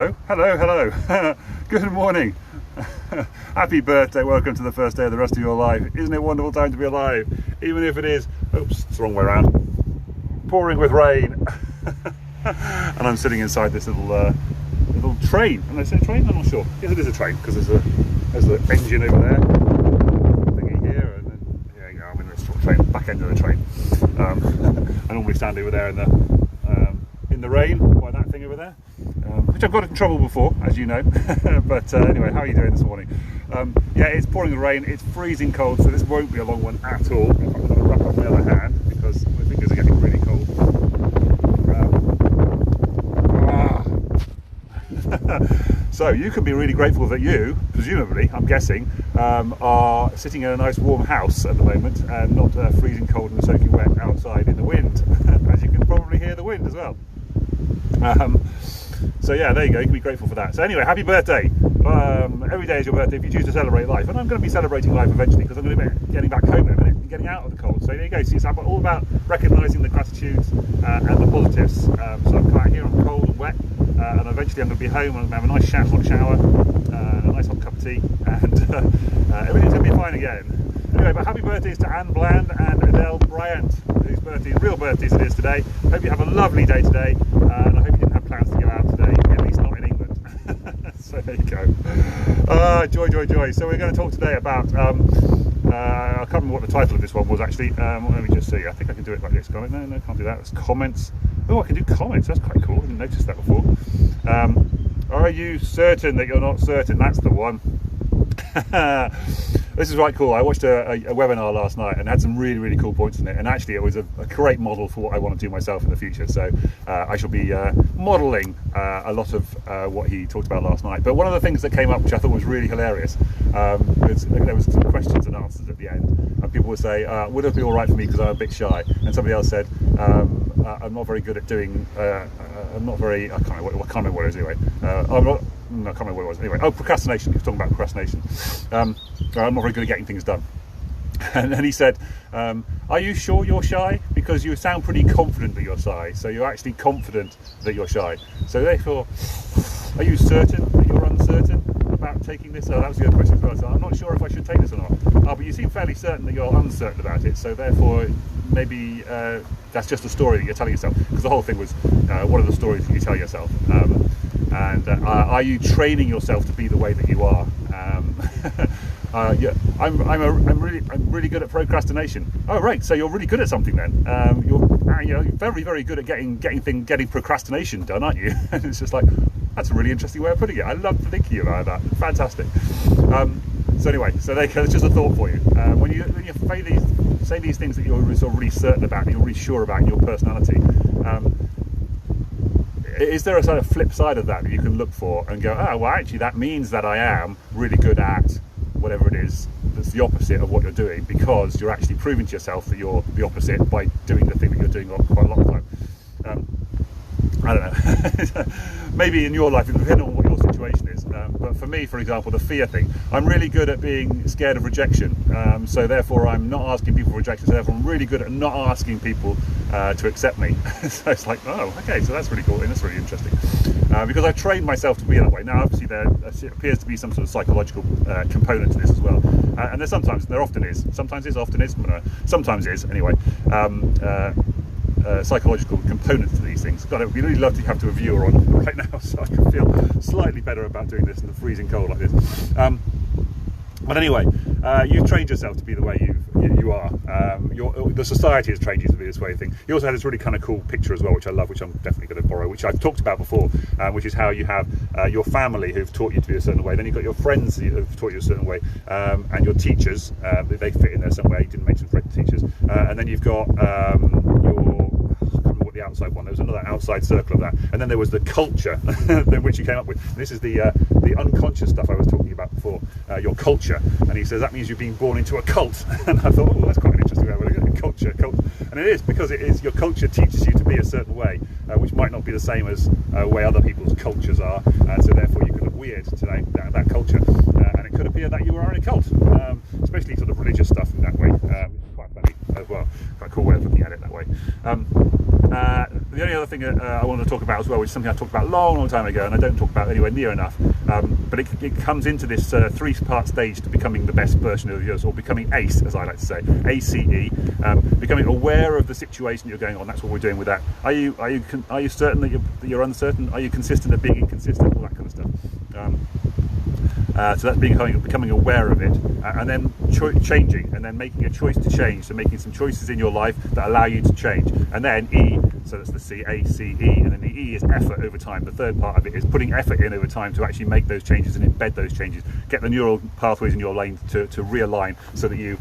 Oh, hello, hello. Good morning. Happy birthday. Welcome to the first day of the rest of your life. Isn't it a wonderful time to be alive? Even if it is, oops, it's the wrong way around, pouring with rain. And I'm sitting inside this little train. And I say train? I'm not sure. Yes, it is a train because there's the engine over there. Thingy here, and then yeah, you know, I'm in this sort of train, back end of the train. I normally stand over there in the rain by that thing over there. Which I've got in trouble before, as you know. But anyway, how are you doing this morning? Yeah, it's pouring with rain, it's freezing cold, so this won't be a long one at all. I'm going to wrap up my other hand because my fingers are getting really cold. So you can be really grateful that you, presumably, I'm guessing, are sitting in a nice warm house at the moment and not freezing cold and soaking wet outside in the wind, as you can probably hear the wind as well. So yeah, there you go, you can be grateful for that. So anyway, happy birthday. Every day is your birthday if you choose to celebrate life. And I'm going to be celebrating life eventually because I'm going to be getting back home in a minute and getting out of the cold. So there you go, see, it's all about recognising the gratitudes and the positives. So I'm out here, I'm cold and wet, and eventually I'm going to be home and I'm going to have a nice hot shower, a nice hot cup of tea, and everything's going to be fine again. Anyway, but happy birthdays to Anne Bland and Adele Bryant, whose real birthdays it is today. Hope you have a lovely day today, and I hope you didn't have plans to go out today, at least not in England. So there you go. Joy. So we're going to talk today about, I can't remember what the title of this one was actually. Let me just see, I think I can do it like this. No, can't do that. It's comments. Oh, I can do comments, that's quite cool. I didn't notice that before. Are you certain that you're not certain? That's the one. This is right cool. I watched a webinar last night and had some really cool points in it, and actually it was a great model for what I want to do myself in the future. So I shall be modelling a lot of what he talked about last night. But one of the things that came up, which I thought was really hilarious, was there was some questions and answers at the end, and people would say, would it be all right for me because I'm a bit shy? And somebody else said, I'm not very good at doing, I'm not very, I can't remember what it is anyway. I can't remember what it was. Anyway, procrastination. He was talking about procrastination. I'm not very good at getting things done. And then he said, are you sure you're shy? Because you sound pretty confident that you're shy. So you're actually confident that you're shy. So therefore, are you certain that you're uncertain about taking this? Oh, that was the other question as well. So I'm not sure if I should take this or not. Oh, but you seem fairly certain that you're uncertain about it. So therefore, maybe that's just a story that you're telling yourself. Because the whole thing was, what are the stories that you tell yourself? And are you training yourself to be the way that you are? Yeah, I'm really good at procrastination. Oh right, so you're really good at something then. You're very good at getting procrastination done, aren't you? And it's just like, that's a really interesting way of putting it. I love thinking about that. Fantastic. So anyway, so there you go. It's just a thought for you. When you say these things that you're sort of really certain about, and you're really sure about in your personality. Is there a sort of flip side of that you can look for and go, oh, well, actually, that means that I am really good at whatever it is that's the opposite of what you're doing, because you're actually proving to yourself that you're the opposite by doing the thing that you're doing quite a lot of the time. I don't know. Maybe in your life, depending on what your situation is. But for me, for example, the fear thing, I'm really good at being scared of rejection. So therefore, I'm not asking people for rejection. So therefore, I'm really good at not asking people to accept me. So it's like, oh, okay, so that's really cool and that's really interesting. Because I've trained myself to be that way. Now, obviously, there appears to be some sort of psychological component to this as well. And there often is. Sometimes is, anyway. Psychological components to these things. God, it would be really lovely to have a viewer on right now, so I can feel slightly better about doing this in the freezing cold like this. But anyway, you've trained yourself to be the way you are. The society has trained you to be this way thing. You also had this really kind of cool picture as well, which I love, which I'm definitely going to borrow, which I've talked about before, which is how you have your family who've taught you to be a certain way, then you've got your friends who've taught you a certain way, and your teachers, they fit in there some way. You didn't mention teachers. And then you've got the outside one. There was another outside circle of that, and then there was the culture which you came up with. And this is the unconscious stuff I was talking about before, your culture. And he says that means you're being born into a cult. And I thought, oh, that's quite an interesting way of looking at it. Culture, and it is, because it is, your culture teaches you to be a certain way, which might not be the same as way other people's cultures are, and so therefore you could look weird to that culture, and it could appear that you are in a cult, especially sort of religious stuff in that way. Quite funny. as well. Quite a cool way of looking at it that way. The only other thing I wanted to talk about as well, which is something I talked about a long time ago, and I don't talk about anywhere near enough, but it comes into this three-part stage to becoming the best version of yours, or becoming ACE, as I like to say, ACE, becoming aware of the situation you're going on. That's what we're doing with that. Are you certain that you're uncertain? Are you consistent at being inconsistent? All that kind of stuff. So that's becoming aware of it, and then changing, and then making a choice to change. So making some choices in your life that allow you to change. And then E, so that's the C, A, C, E, and then the E is effort over time. The third part of it is putting effort in over time to actually make those changes and embed those changes. Get the neural pathways in your lane to realign, so that you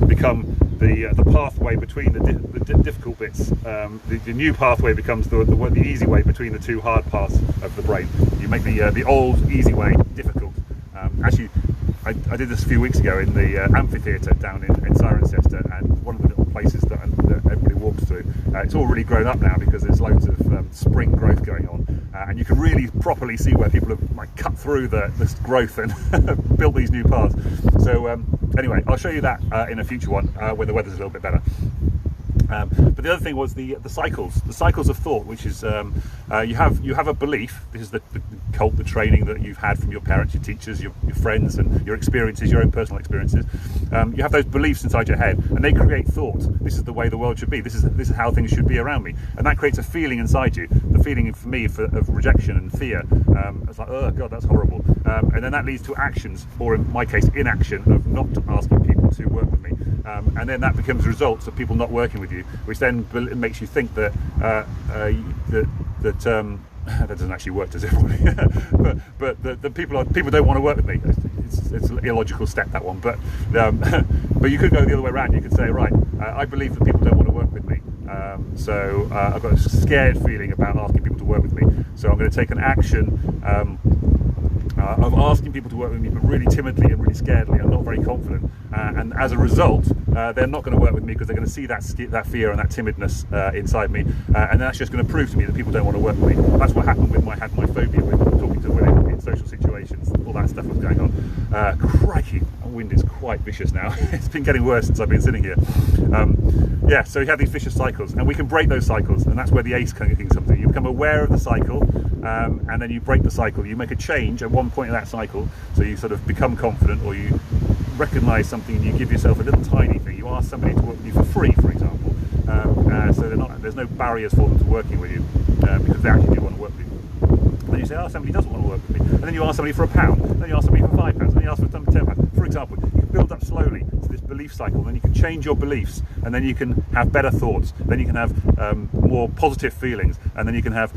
become the pathway between the difficult bits. The new pathway becomes the easy way between the two hard parts of the brain. You make the old easy way difficult. Actually, I did this a few weeks ago in the amphitheatre down in Cirencester, and one of the little places that everybody walks through. It's all really grown up now because there's loads of spring growth going on, and you can really properly see where people have like cut through this growth and built these new paths. So anyway, I'll show you that in a future one when the weather's a little bit better. But the other thing was the cycles of thought, which is you have a belief. This is the cult, the training that you've had from your parents, your teachers, your friends, and your experiences, your own personal experiences. You have those beliefs inside your head, and they create thought. This is the way the world should be. This is how things should be around me, and that creates a feeling inside you. The feeling for me of rejection and fear. It's like, oh God, that's horrible. And then that leads to actions, or in my case, inaction, of not asking people to work with me. And then that becomes results of people not working with you, which then makes you think that that doesn't actually work, does it? but the people don't want to work with me. It's an illogical step, that one. But you could go the other way around. You could say, right, I believe that people don't want to work with me. So I've got a scared feeling about asking people to work with me. So I'm going to take an action of asking people to work with me, but really timidly and really scaredly. I'm not very confident, and as a result, they're not going to work with me because they're going to see that fear and that timidness inside me, and that's just going to prove to me that people don't want to work with me. That's what happened with my phobia with talking to women in social situations. All that stuff was going on. Crikey, the wind is quite vicious now. It's been getting worse since I've been sitting here. Yeah, so you have these vicious cycles, and we can break those cycles, and that's where the ACE kind of thing comes in. You become aware of the cycle, and then you break the cycle. You make a change at one point in that cycle, so you sort of become confident, or you recognise something and you give yourself a little tiny thing. You ask somebody to work with you for free, for example, so there's no barriers for them to working with you, because they actually do want to work with you. And then you say, oh, somebody doesn't want to work with me, and then you ask somebody for £1, then you ask somebody for £5, then you ask for £10. For example, you can build up slowly to this belief cycle, then you can change your beliefs, and then you can have better thoughts, then you can have more positive feelings, and then you can have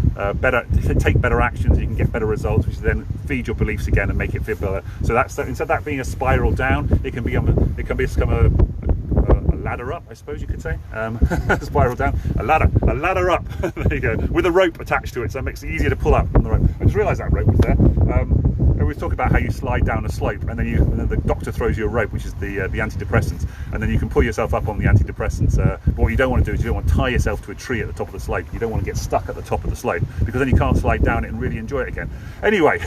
take better actions, you can get better results, which then feed your beliefs again and make it feel better. So that's, instead of that being a spiral down, it can become a ladder up, I suppose you could say. Spiral down, a ladder up. There you go, with a rope attached to it, so it makes it easier to pull up on the rope. I just realised that rope was there. We talk about how you slide down a slope, and then the doctor throws you a rope, which is the antidepressants, and then you can pull yourself up on the antidepressants. But what you don't want to do is you don't want to tie yourself to a tree at the top of the slope. You don't want to get stuck at the top of the slope, because then you can't slide down it and really enjoy it again. Anyway,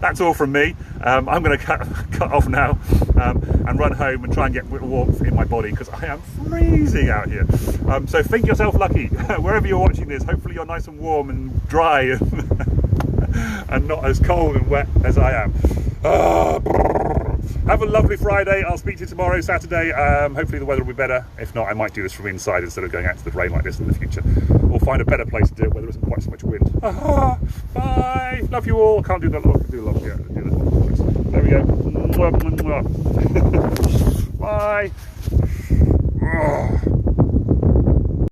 that's all from me. I'm going to cut off now and run home and try and get warmth in my body, because I am freezing out here. So think yourself lucky wherever you're watching this. Hopefully you're nice and warm and dry and not as cold and wet as I am. Have a lovely Friday. I'll speak to you tomorrow, Saturday. Hopefully the weather will be better. If not, I might do this from inside instead of going out to the rain like this in the future, or find a better place to do it where there isn't quite so much wind. Bye. Love you all. Can't do that. I can do love you. There we go. Bye.